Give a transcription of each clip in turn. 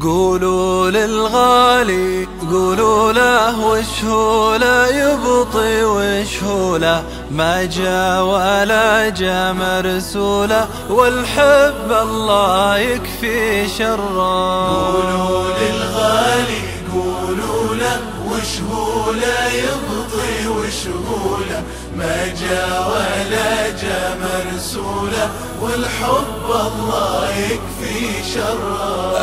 قولوا للغالي قولوا له وش هو لا يبطي وش هو لا ما جا ولا جا مرسوله والحب الله يكفي شره. قولوا للغالي قولوا له وش هو لا يبطي وش هو لا ما جا ولا جا مرسوله والحب الله يكفي شره.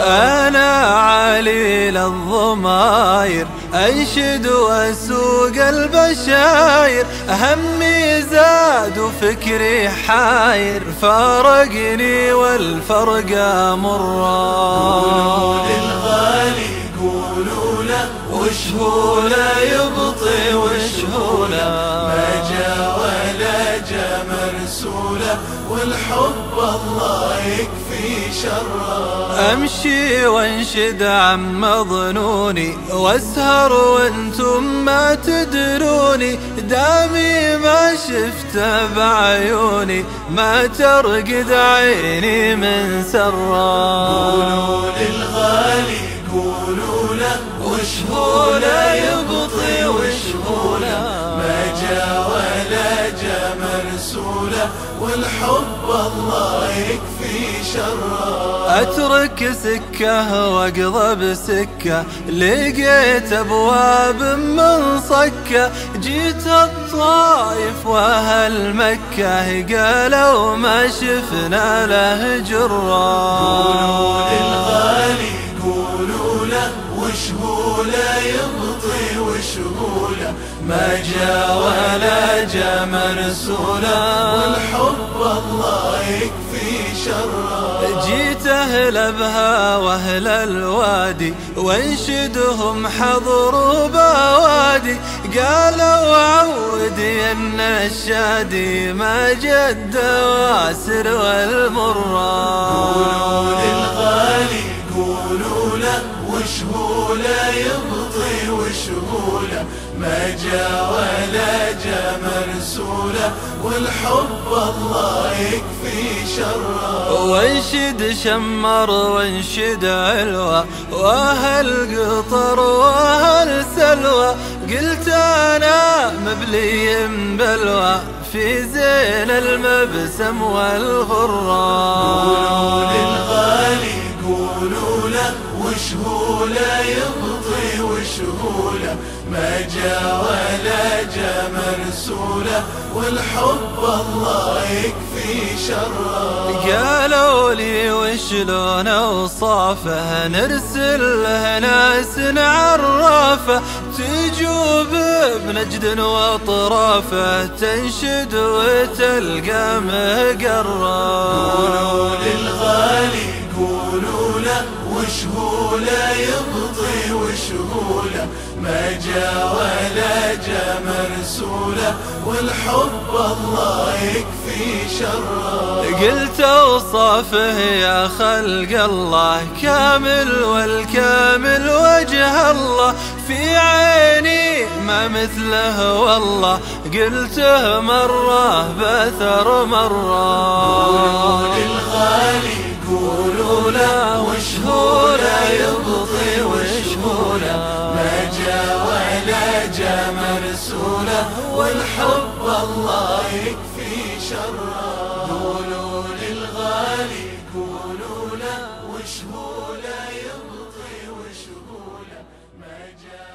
أنا عليل الضماير أنشد وأسوق البشاير همي زاد وفكري حاير فارقني والفرقة مرة. قولوا للغالي قولوا له وش هو لا يبطي وش هو لا ما جا ولا جا مرسوله والحب الله يكفي شره. أمشي وانشد عم ظنوني واسهر وانتم ما تدروني دامي ما شفته بعيوني ما ترقد عيني من سره. قولوا للغالي قولوا له وش هو لا يبطي وش هو لا ما جا ولا جا مرسوله والحب الله يكفي شره. أترك سكة واقضى بسكة لقيت أبواب من صكة جيت الطايف وأهل مكة قالوا ما شفنا له جرة. قولوا للغالي قولوا له وش هو لا يبطي وش هو لا ما جا ولا جا مرسوله والحب الله يكفي شره. جيت أهل أبها وأهل الوادي وانشدهم حضروا بوادي قالوا عودي أن الشادي ما جد واسر والمرة. قولوا للغالي قولوا له وش هو لا يبطي وش هو لا ما جا ولا جا مرسوله والحب الله يكفي شره. وانشد شمر وانشد علوى واهل قطر واهل سلوى قلت انا مبلي بلوى في زين المبسم والغرة. قولوا للغالي قولوا له وش هو لا يبطي وش هو لا ما جا ولا جا مرسوله والحب الله يكفي شره. قالوا لي وشلون اوصافه نرسل له ناس نعرفه تجوب بنجد واطرافه تنشد وتلقى مقره. قولوا للغالي قولوا له وش هو لا يبطي وش هو لا ما جا ولا جا مرسوله والحب الله يكفي شره. قلت اوصافه يا خلق الله كامل والكامل وجه الله في عيني ما مثله والله قلته مرة بثر مرة. قولوا للغالي قولوا له وش هو لا يبطي وش هو لا ما جا ولا جا مرسوله والحب الله يكفي شره. قولوا للغالي قولوا له وش هو لا يبطي وش هو لا ما جا